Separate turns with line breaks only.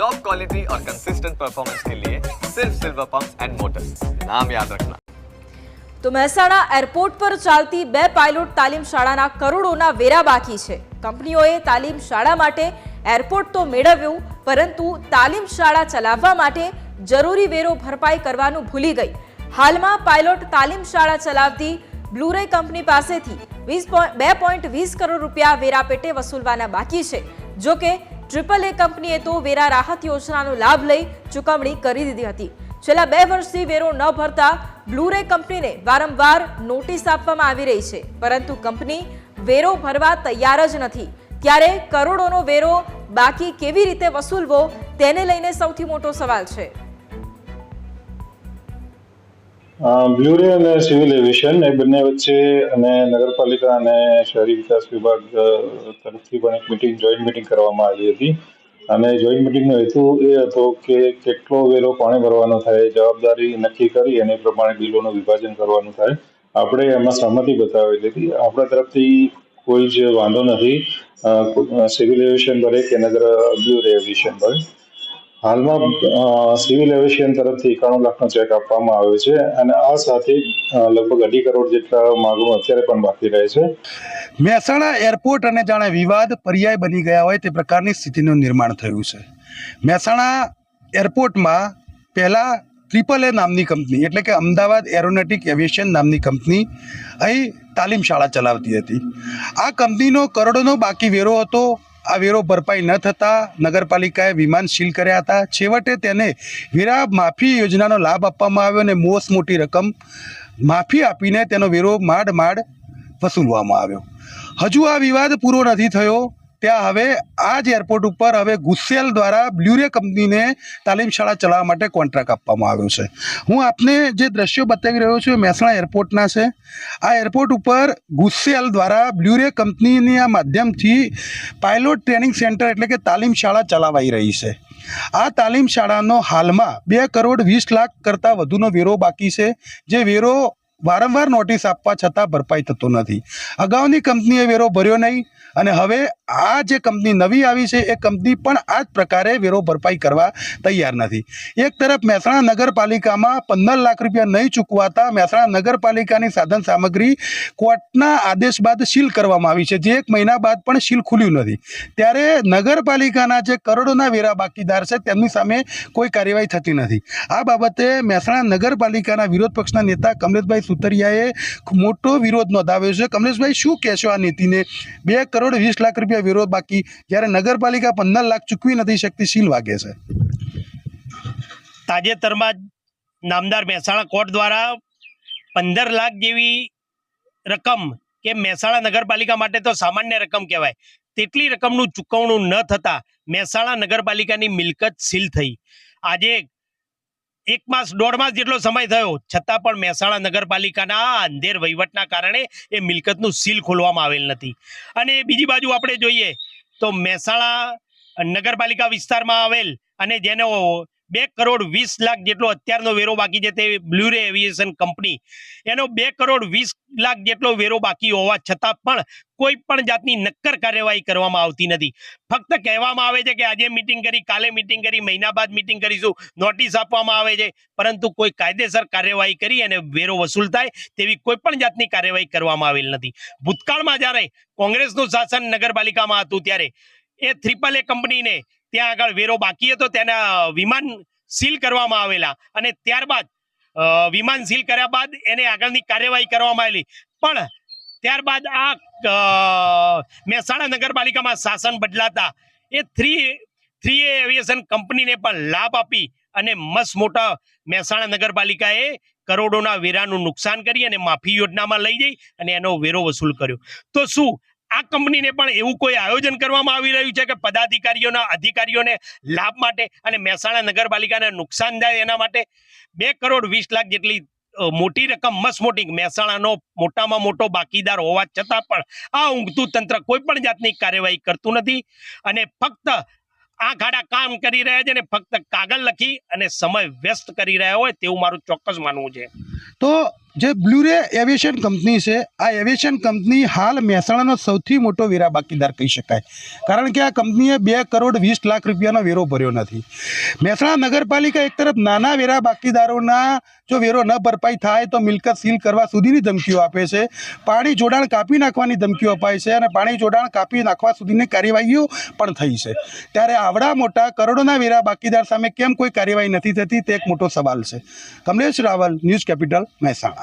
Top quality और consistent performance के लिए सिर्फ सिल्वर पंप्स एंड मोटर्स, नाम याद रखना।
तो મહેસાણા એરપોર્ટ પર ચાલતી બે પાયલોટ તાલીમ શાળાના કરોડોના વેરા બાકી છે। કંપનીઓએ તાલીમ શાળા માટે એરપોર્ટ તો મેળવ્યું, પરંતુ તાલીમ શાળા ચલાવવા માટે જરૂરી વેરો ભરપાઈ કરવાનું ભૂલી ગઈ। હાલમાં પાયલોટ તાલીમ શાળા ચલાવતી બ્લુરે કંપની પાસેથી 2.20 કરોડ રૂપિયા વેરા પેટે વસૂલવાના બાકી છે। જો કે AAA કંપનીએ તો વેરા રાહત યોજનાનો લાભ લઈ ચૂકવણી કરી દીધી હતી। છેલ્લા 2 વર્ષથી વેરો ન ભરતા બ્લુરે કંપનીને વારંવાર નોટિસ આપવામાં આવી રહી છે, પરંતુ કંપની વેરો ભરવા તૈયાર જ નથી। ત્યારે કરોડોનો વેરો બાકી કેવી રીતે વસૂલવો તેને લઈને સૌથી મોટો સવાલ છે।
બ્યુરો અને સિવિલ એવિએશન એ બંને વચ્ચે અને નગરપાલિકા અને શહેરી વિકાસ વિભાગ તરફથી પણ એક મીટિંગ જોઈન્ટ મીટિંગ કરવામાં આવી હતી અને જોઈન્ટ મીટિંગનો હેતુ એ હતો કે કેટલો વેરો કોણે ભરવાનો થાય, જવાબદારી નક્કી કરી અને એ પ્રમાણે બિલોનું વિભાજન કરવાનું થાય। આપણે એમાં સહમતિ બતાવેલી હતી। આપણા તરફથી કોઈ જ વાંધો નથી, સિવિલ એવિએશન ભરે કે બ્યુરો એવિએશન ભરે। હાલમાં સિવિલ એવિએશન તરફથી 91 લાખનો ચેક આપવામાં આવ્યો છે અને આ સાથે લગભગ 2.5 કરોડ જેટલા માગણું અત્યારે પણ બાકી રહે છે।
મહેસાણા એરપોર્ટ અને જાણે વિવાદ પર્યાય બની ગયા હોય તે પ્રકારની સ્થિતિનું નિર્માણ થયું છે। મહેસાણા એરપોર્ટમાં પહેલા AAA નામની કંપની એટલે કે અમદાવાદ એરોનોટિક એવિએશન નામની કંપની અહીં તાલીમ શાળા ચલાવતી હતી। આ કંપનીનો કરોડોનો બાકી વેરો હતો। આ વેરો ભરપાઈ ન થતાં નગરપાલિકાએ વિમાન સીલ કર્યા હતા। છેવટે તેને વેરા માફી યોજનાનો લાભ આપવામાં આવ્યો અને મોટી રકમ માફી આપીને તેનો વેરો માંડ વસૂલવામાં આવ્યો। હજુ આ વિવાદ પૂરો નથી થયો, ત્યાં હવે આ જ એરપોર્ટ ઉપર હવે ગુસ્સેલ દ્વારા બ્લુરે કંપનીને તાલીમ શાળા ચલાવવા માટે કોન્ટ્રાક્ટ આપવામાં આવ્યો છે। હું આપને જે દ્રશ્યો બતાવી રહ્યો છું એ મહેસાણા એરપોર્ટના છે। આ એરપોર્ટ ઉપર ગુસ્સેલ દ્વારા બ્લુરે કંપનીના માધ્યમથી પાયલોટ ટ્રેનિંગ સેન્ટર એટલે કે તાલીમ શાળા ચલાવાઈ રહી છે। આ તાલીમ શાળાનો હાલમાં 2 કરોડ 20 લાખ કરતાં વધુનો વેરો બાકી છે, જે વેરો વારંવાર નોટિસ આપવા છતાં ભરપાઈ થતો નથી। અગાઉની કંપનીએ વેરો ભર્યો નહીં અને હવે આ જે કંપની નવી આવી છે એ કંપની પણ આ જ પ્રકારે વેરો ભરપાઈ કરવા તૈયાર નથી। એક તરફ મહેસાણા નગરપાલિકામાં 15 લાખ રૂપિયા નહીં ચૂકવાતા મહેસાણા નગરપાલિકાની સાધન સામગ્રી કોર્ટના આદેશ બાદ સીલ કરવામાં આવી છે, જે 1 મહિના બાદ પણ સીલ ખુલ્યું નથી। ત્યારે નગરપાલિકાના જે કરોડોના વેરા બાકીદાર છે તેમની સામે કોઈ કાર્યવાહી થતી નથી। આ બાબતે મહેસાણા નગરપાલિકાના વિરોધ પક્ષના નેતા કમલેશભાઈ સુતરિયાએ મોટો વિરોધ નોંધાવ્યો છે। કમલેશભાઈ, શું કહેશો આ નીતિને? 2 કરોડ 20 લાખ રૂપિયા વેરો બાકી, જ્યારે નગરપાલિકા 15 લાખ ચૂકવી નથી શકતી, સીલ વાગે છે।
તાજેતરમાં જ નામદાર મહેસાણા કોર્ટ દ્વારા 15 લાખ જેવી રકમ કે મહેસાણા નગરપાલિકા માટે તો સામાન્ય રકમ કહેવાય, તેટલી રકમનું ચૂકવણું ન થતાં મહેસાણા નગરપાલિકાની મિલકત સીલ થઈ। આજે 1 માસ 1.5 માસ જેટલો સમય થયો છતાં પણ મહેસાણા નગરપાલિકાના અંધેર વહીવટના કારણે એ મિલકતનું સીલ ખોલવામાં આવેલ નથી। અને બીજી બાજુ આપણે જોઈએ તો મહેસાણા નગરપાલિકા વિસ્તારમાં આવેલ અને જેનો 2 કરોડ 20 લાખ જેટલો અત્યારનો વેરો બાકી છે તે બ્લુરે એવિએશન કંપની, એનો 2 કરોડ 20 લાખ જેટલો વેરો બાકી હોવા છતાં પણ કોઈ પણ જાતની નક્કર કાર્યવાહી કરવામાં આવતી નથી। ફક્ત કહેવામાં આવે છે કે આજે મીટિંગ કરી, કાલે મીટિંગ કરી, મહિના બાદ મીટિંગ કરીશું, નોટિસ આપવામાં આવે છે, પરંતુ કોઈ કાયદેસર કાર્યવાહી કરી અને વેરો વસૂલ થાય તેવી કોઈ પણ જાતની કાર્યવાહી કરવામાં આવેલ નથી। ભૂતકાળમાં જ્યારે કોંગ્રેસનું શાસન નગરપાલિકામાં હતું ત્યારે એ AAA કંપનીને ત્યાં આગળ વેરો બાકી હતો તેના વિમાન સીલ કરવામાં આવેલા અને ત્યારબાદ વિમાન સીલ કર્યા બાદ એને આગળની કાર્યવાહી કરવામાં આવેલી, પણ ત્યારબાદ આ મહેસાણા નગરપાલિકામાં શાસન બદલાતા એ 3A એવિએશન કંપનીને પણ લાભ આપી અને મસ્ત મોટા મહેસાણા નગરપાલિકાએ કરોડોના વેરાનું નુકસાન કરી અને માફી યોજનામાં લઈ જઈ અને એનો વેરો વસૂલ કર્યો। તો શું આ કંપનીને પણ એવું કોઈ આયોજન કરવામાં આવી રહ્યું છે કે પદાધિકારીઓના અધિકારીઓને લાભ માટે અને મહેસાણા નગરપાલિકાને નુકસાન થાય એના માટે? 2 કરોડ 20 લાખ જેટલી મોટી રકમ, મસ્ત મોટી, મહેસાણાનો મોટામાં મોટો બાકીદાર હોવા છતાં પણ આ ઊંઘતું તંત્ર કોઈ પણ જાતની કાર્યવાહી કરતું નથી અને ફક્ત આંખ આડા કામ કરી રહ્યા છે અને ફક્ત કાગળ લખી અને સમય વ્યસ્ત કરી રહ્યા હોય તેવું મારું ચોક્કસ માનવું છે।
તો જે બ્લુરે એવિએશન કંપની છે, આ એવિએશન કંપની હાલ મહેસાણાનો સૌથી મોટો વેરા બાકીદાર કહી શકાય, કારણ કે આ કંપનીએ 2 કરોડ 20 લાખ રૂપિયાનો વેરો ભર્યો નથી. મહેસાણા નગરપાલિકા એક તરફ નાના વેરા બાકીદારોના જો વેરો ન ભરપાઈ થાય તો મિલકત સીલ કરવા સુધીની ધમકીઓ આપે છે, પાણી જોડાણ કાપી નાખવાની ધમકીઓ અપાય છે અને પાણી જોડાણ કાપી નાખવા સુધીની કાર્યવાહીઓ પણ થઈ છે. ત્યારે આવડા મોટા કરોડોના વેરા બાકીદાર સામે કેમ કોઈ કાર્યવાહી નથી થતી તે એક મોટો સવાલ છે. Kamlesh Raval, news capital, Mehsana.